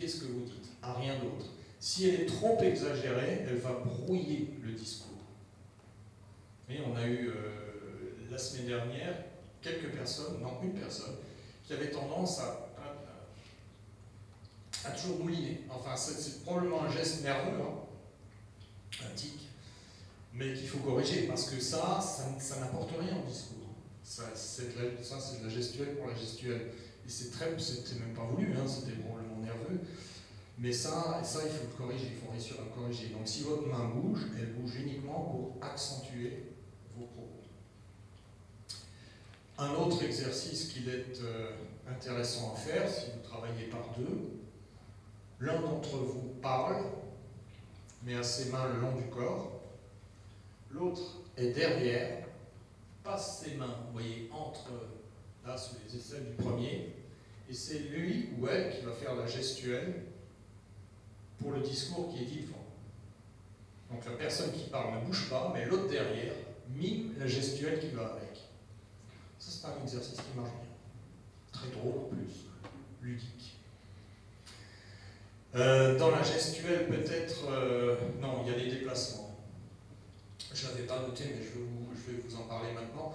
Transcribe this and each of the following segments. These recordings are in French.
ce que vous dites, à rien d'autre. Si elle est trop exagérée, elle va brouiller le discours. Et on a eu la semaine dernière quelques personnes, non une personne, qui avait tendance à toujours mouliner. Enfin, c'est probablement un geste nerveux, hein, un tic, mais qu'il faut corriger, parce que ça n'apporte rien au discours. Ça, c'est de la gestuelle pour la gestuelle. Et c'était même pas voulu, hein, c'était probablement nerveux. Mais ça, il faut le corriger, il faut réussir à le corriger. Donc si votre main bouge, elle bouge uniquement pour accentuer vos propos. Un autre exercice qu'il est intéressant à faire, si vous travaillez par deux, l'un d'entre vous parle, met ses mains le long du corps, l'autre est derrière, passe ses mains, vous voyez, là, sous les aisselles du premier, et c'est lui ou elle qui va faire la gestuelle pour le discours qui est dit devant. Donc la personne qui parle ne bouge pas, mais l'autre derrière mime la gestuelle qui va avec. Ça, c'est un exercice qui marche bien. Très drôle en plus, ludique. Dans la gestuelle, peut-être... non, il y a des déplacements. Je ne l'avais pas noté, mais je vais vous en parler maintenant.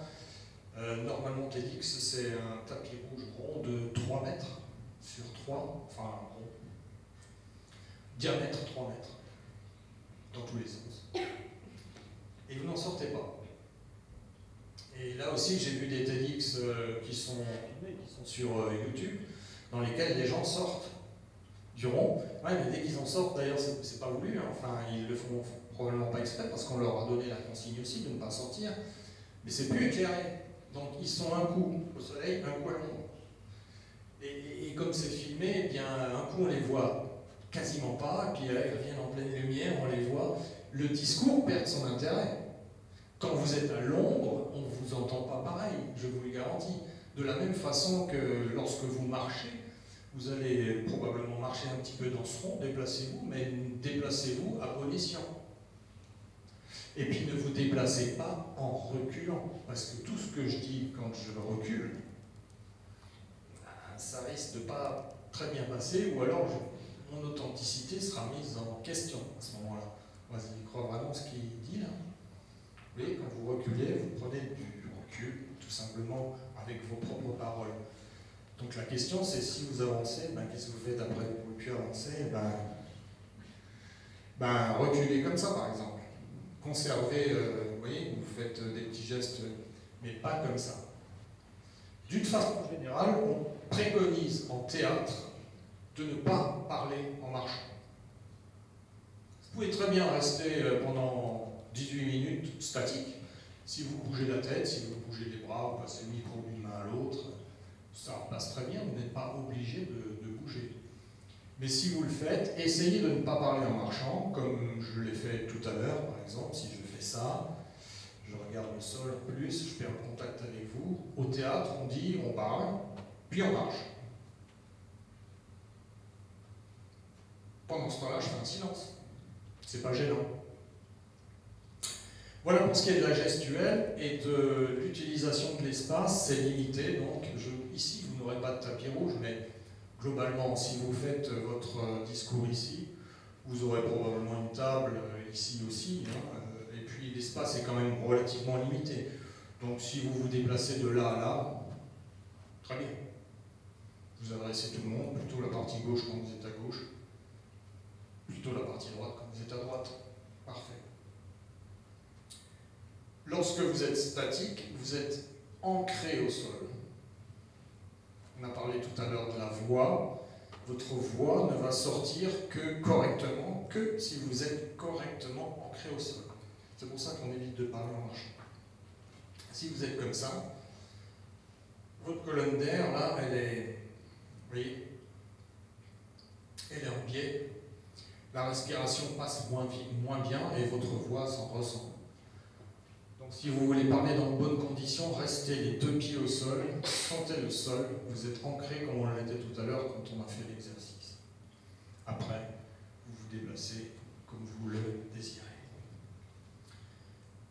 Normalement, TEDx, c'est un tapis rouge rond de 3 mètres sur 3, enfin rond. Diamètre 3 mètres, dans tous les sens. Et vous n'en sortez pas. Et là aussi, j'ai vu des TEDx qui sont sur YouTube, dans lesquels les gens sortent du rond. Ouais, mais dès qu'ils en sortent, d'ailleurs, c'est pas voulu, hein. Enfin, ils le font probablement pas exprès, parce qu'on leur a donné la consigne aussi de ne pas sortir. Mais c'est plus éclairé. Donc, ils sont un coup au soleil, un coup à l'ombre. Et comme c'est filmé, eh bien, un coup, on les voit quasiment pas, et puis ils reviennent en pleine lumière, on les voit. Le discours perd son intérêt. Quand vous êtes à l'ombre, on ne vous entend pas pareil, je vous le garantis. De la même façon que lorsque vous marchez, vous allez probablement marcher un petit peu dans ce rond, déplacez-vous, mais déplacez-vous à bon escient. Et puis ne vous déplacez pas en reculant, parce que tout ce que je dis quand je recule, ça risque de pas très bien passer, ou alors mon authenticité sera mise en question à ce moment-là. Vas-y, crois vraiment ce qu'il dit là. Vous voyez, quand vous reculez, vous prenez du recul, tout simplement avec vos propres paroles. Donc la question, c'est si vous avancez, qu'est-ce que vous faites après? Vous ne pouvez plus avancer, reculez comme ça, par exemple. Conservez, vous voyez, vous faites des petits gestes, mais pas comme ça. D'une façon générale, on préconise en théâtre de ne pas parler en marchant. Vous pouvez très bien rester pendant 18 minutes statique. Si vous bougez la tête, si vous bougez les bras, vous passez le micro d'une main à l'autre, ça passe très bien, vous n'êtes pas obligé de bouger. Mais si vous le faites, essayez de ne pas parler en marchant, comme je l'ai fait tout à l'heure, par exemple. Si je fais ça, je regarde le sol plus, je perds le contact avec vous. Au théâtre, on dit, on parle, puis on marche. Pendant ce temps-là, je fais un silence. C'est pas gênant. Voilà pour ce qui est de la gestuelle et de l'utilisation de l'espace, c'est limité. Donc, ici, vous n'aurez pas de tapis rouge, mais globalement, si vous faites votre discours ici, vous aurez probablement une table ici aussi, hein, et puis l'espace est quand même relativement limité. Donc, si vous vous déplacez de là à là, très bien. Vous adressez tout le monde, plutôt la partie gauche quand vous êtes à gauche, plutôt la partie droite quand vous êtes à droite. Parfait. Lorsque vous êtes statique, vous êtes ancré au sol. On a parlé tout à l'heure de la voix. Votre voix ne va sortir que correctement, que si vous êtes correctement ancré au sol. C'est pour ça qu'on évite de parler en marchant. Si vous êtes comme ça, votre colonne d'air, là, elle est, vous voyez, elle est en biais. La respiration passe moins bien et votre voix s'en ressent. Donc si vous voulez parler dans de bonnes conditions, restez les deux pieds au sol, sentez le sol, vous êtes ancré comme on l'était tout à l'heure quand on a fait l'exercice. Après, vous vous déplacez comme vous le désirez.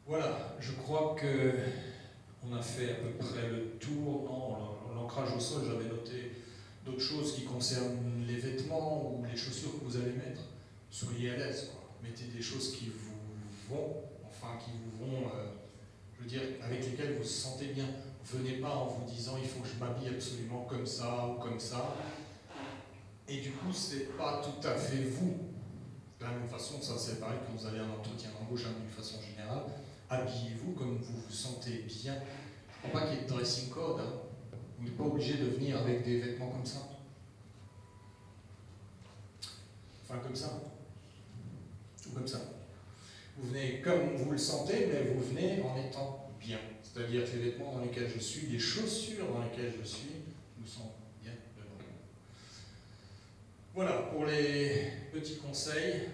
Voilà, je crois qu'on a fait à peu près le tour. Non, l'ancrage au sol, j'avais noté d'autres choses qui concernent les vêtements ou les chaussures que vous allez mettre, soyez à l'aise, quoi. Mettez des choses qui vous vont, je veux dire, avec lesquelles vous vous sentez bien. Venez pas en vous disant il faut que je m'habille absolument comme ça ou comme ça. Et du coup, c'est pas tout à fait vous. De la même façon, ça c'est pareil quand vous allez à un entretien d'embauche d'une façon générale. Habillez-vous comme vous vous sentez bien. Je ne crois pas qu'il y ait de dressing code. Hein. Vous n'êtes pas obligé de venir avec des vêtements comme ça. Enfin, comme ça. Ou comme ça. Vous venez comme vous le sentez, mais vous venez en étant bien. C'est-à-dire que les vêtements dans lesquels je suis, les chaussures dans lesquelles je suis, nous sont bien dedans. Voilà, pour les petits conseils.